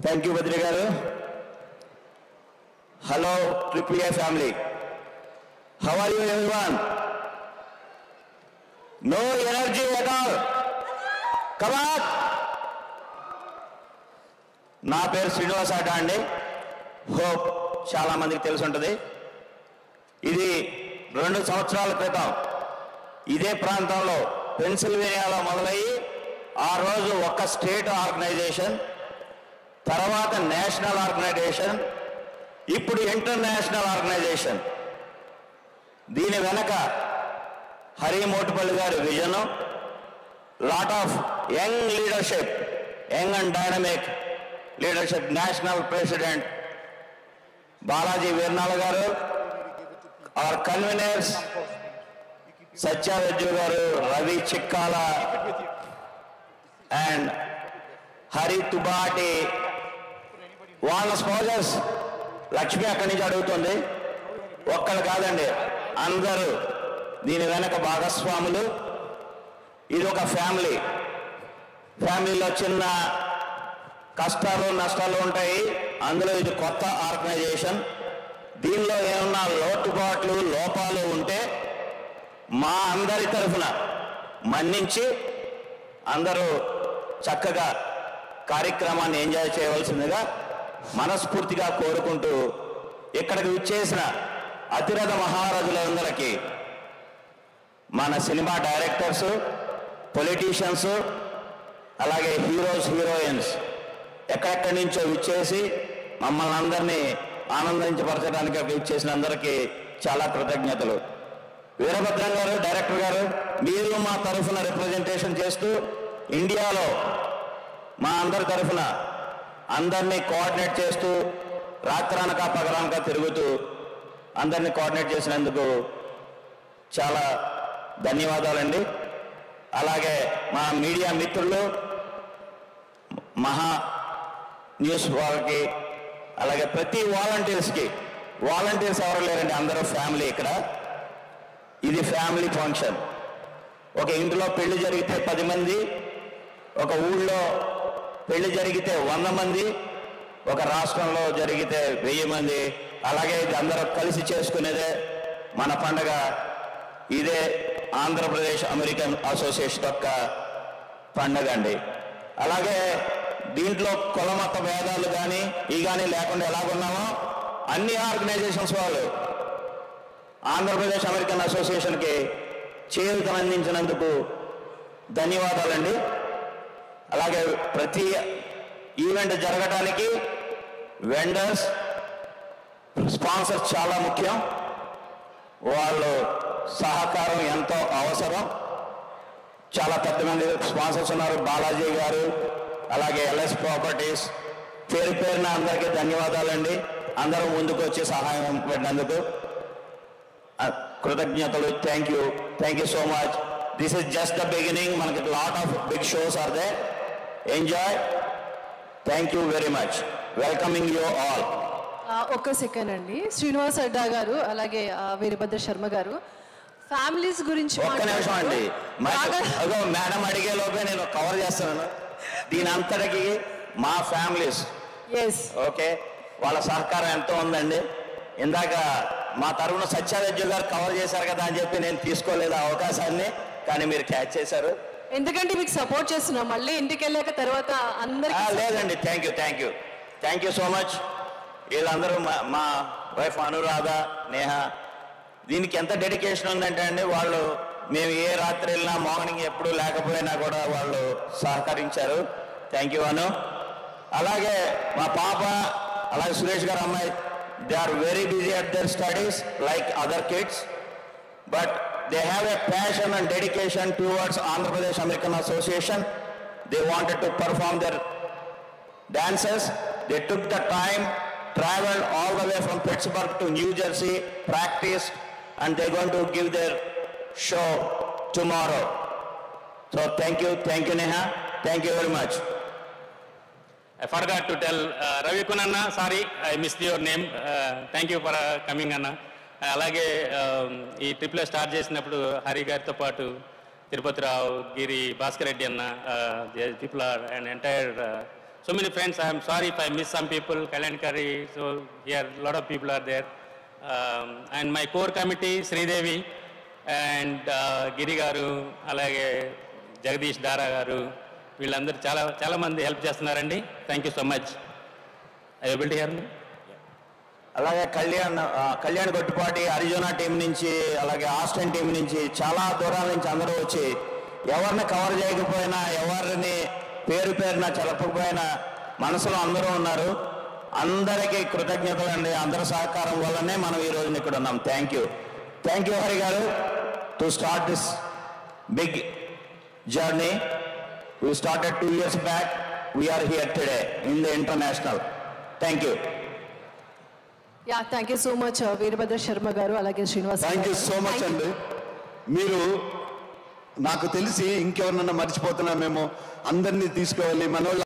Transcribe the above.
Thank you, Badri garu. Hello, Triple A family. How are you, everyone? No energy at all. Come on. నా పేరు శ్రీనివాస్ ఆట అండి. Hope చాలా మందికి తెలిసి ఉంటుంది. ఇది 2 సంవత్సరాల క్రితం ఇదే ప్రాంతంలో పెన్సిల్వేనియాలో మొదలయ్యి ఆ రోజు ఒక స్టేట్ ఆర్గనైజేషన్, తర్వాత నేషనల్ ఆర్గనైజేషన్, ఇప్పుడు ఇంటర్నేషనల్ ఆర్గనైజేషన్. దీని వెనక హరి మోటుపల్లి గారి vision, lot of young leadership, young and dynamic leadership. National president Balaji Veernala గారు, our conveners సత్యారెడ్డి గారు, రవి చిక్కాల అండ్ హరి తుబాటి, వాళ్ళ స్పాన్సర్స్. లక్ష్మి అక్కడి నుంచి అడుగుతుంది, ఒక్కరు కాదండి, అందరూ దీని వెనక భాగస్వాములు. ఇది ఒక ఫ్యామిలీ. ఫ్యామిలీలో చిన్న కష్టాలు నష్టాలు ఉంటాయి. అందులో ఇది కొత్త ఆర్గనైజేషన్. దీనిలో ఏమన్నా లోటుపాట్లు లోపాలు ఉంటే మా అందరి తరఫున మన్నించి అందరూ చక్కగా కార్యక్రమాన్ని ఎంజాయ్ చేయవలసిందిగా మనస్ఫూర్తిగా కోరుకుంటూ, ఇక్కడికి విచ్చేసిన అతిరథ మహారాజులందరికీ, మన సినిమా డైరెక్టర్స్, పొలిటీషియన్స్, అలాగే హీరోస్, హీరోయిన్స్ ఎక్కడెక్కడి నుంచో విచ్చేసి మమ్మల్ని అందరినీ ఆనందించపరచడానికి విచ్చేసిన అందరికీ చాలా కృతజ్ఞతలు. వీరభద్రం గారు, డైరెక్టర్ గారు, మీరు మా తరఫున రిప్రజెంటేషన్ చేస్తూ ఇండియాలో మా అందరి తరఫున అందరినీ కోఆర్డినేట్ చేస్తూ రాత్రనక పగలనక తిరుగుతూ అందరినీ కోఆర్డినేట్ చేసినందుకు చాలా ధన్యవాదాలండి. అలాగే మా మీడియా మిత్రులు, మహా న్యూస్ వాళ్ళకి, అలాగే ప్రతి వాలంటీర్స్కి. వాలంటీర్స్ ఎవరు లేరండి, అందరూ ఫ్యామిలీ. ఇక్కడ ఇది ఫ్యామిలీ ఫంక్షన్. ఒక ఇంట్లో పెళ్లి జరిగితే 10 మంది, ఒక ఊళ్ళో పెళ్లి జరిగితే 100 మంది, ఒక రాష్ట్రంలో జరిగితే 1000 మంది. అలాగే ఇది అందరూ కలిసి చేసుకునేదే మన పండగ. ఇదే ఆంధ్రప్రదేశ్ అమెరికన్ అసోసియేషన్ యొక్క పండగ అండి. అలాగే దీంట్లో కులమత భేదాలు కానీ లేకుండా ఎలాగున్నామో అన్ని ఆర్గనైజేషన్స్ వాళ్ళు ఆంధ్రప్రదేశ్ అమెరికన్ అసోసియేషన్కి చేయూత అందించినందుకు ధన్యవాదాలండి. అలాగే ప్రతి ఈవెంట్ జరగడానికి వెండర్స్, స్పాన్సర్స్ చాలా ముఖ్యం. వాళ్ళు సహకారం ఎంతో అవసరం. చాలా పెద్ద మంది స్పాన్సర్స్ ఉన్నారు. బాలాజీ గారు, అలాగే ఎల్ఎస్ ప్రాపర్టీస్, పేరు పేరున అందరికీ ధన్యవాదాలండి. అందరూ ముందుకు వచ్చి సహాయం పెట్టినందుకు కృతజ్ఞతలు. Thank you so much. This is just the beginning. మనకి lot of big shows are there. Enjoy. Thank you very much. Welcoming you all. ఒక్క సెకండ్ అండి. శ్రీనివాస్ అడ్డా గారు, అలాగే వీరభద్ర శర్మ గారు, ఫ్యామిలీస్ గురించి ఒక్క నిమిషం అండి. మేడం అడిగే లోపే నేను కవర్ చేస్తున్నాను. దీని అంతటికి మా ఫ్యామిలీస్, ఓకే, వాళ్ళ సహకారం ఎంతో ఉందండి. ఇందాక మా తరఫున సత్యారెడ్డి గారు కవర్ చేశారు కదా అని చెప్పి నేను తీసుకోలేదు అవకాశాన్ని, కానీ మీరు క్యాచ్ చేశారు. ఎందుకంటే మీకు సపోర్ట్ చేస్తున్నాం. మళ్ళీ ఇంటికి వెళ్ళాక తర్వాత అందరికీ లేదండి. Thank you so much. వీళ్ళందరూ మా వైఫ్ అనురాధ, నేహ, దీనికి ఎంత డెడికేషన్ ఉందంటే అండి, వాళ్ళు మేము ఏ రాత్రి వెళ్ళినా మార్నింగ్ ఎప్పుడు లేకపోయినా కూడా వాళ్ళు సహకరించారు. Thank you Anu. అలాగే మా పాప, అలాగే సురేష్ గారు అమ్మాయి, they are very busy at their studies like other kids, but they have a passion and dedication towards Andhra Pradesh American Association. They wanted to perform their dances. They took the time, traveled all the way from Pittsburgh to New Jersey, practiced, and they're going to give their show tomorrow. So thank you Neha, thank you very much. I forgot to tell Ravi Kunanna, sorry I missed your name. Thank you for coming Anna. అలాగే ఈ ట్రిప్లో start చేసినప్పుడు హరి గారితో పాటు తిరుపతి రావు, గిరి, భాస్కర్ రెడ్డి అన్న, people are and entire so many friends. I am sorry if I miss some people. Kalyan Kari, so here a lot of people are there. And my core committee, Sridevi and Giri Garu, alage Jagdish Dara Garu, వీళ్ళందరూ చాలా మంది help చేస్తున్నారండి. Thank you so much. I able to hear me? అలాగే Kalyan Gottipati Arizona team నుంచి, అలాగే Austin team నుంచి చాలా దూరాల నుంచి అందరూ వచ్చి ఎవరిని కవర్ చేయకపోయినా, ఎవరిని పేరు పేరున చెప్పకపోయినా మనసులో అందరూ ఉన్నారు. అందరికీ కృతజ్ఞతలు అండి. అందరి సహకారం వల్లనే మనం ఈ రోజున ఇక్కడ ఉన్నాం. Thank you Hari garu to start this big journey. We started 2 years back. We are here today in the international. Thank you. Yeah thank you so much Veerabhadra Sharma గారు, అలాగే Srinivas. Thank you so much అండి. మీరు నాకు తెలిసి ఇంకెవరినన్నా మర్చిపోతున్నా, మేము అందరినీ తీసుకోవాలి, మనోళ్ళ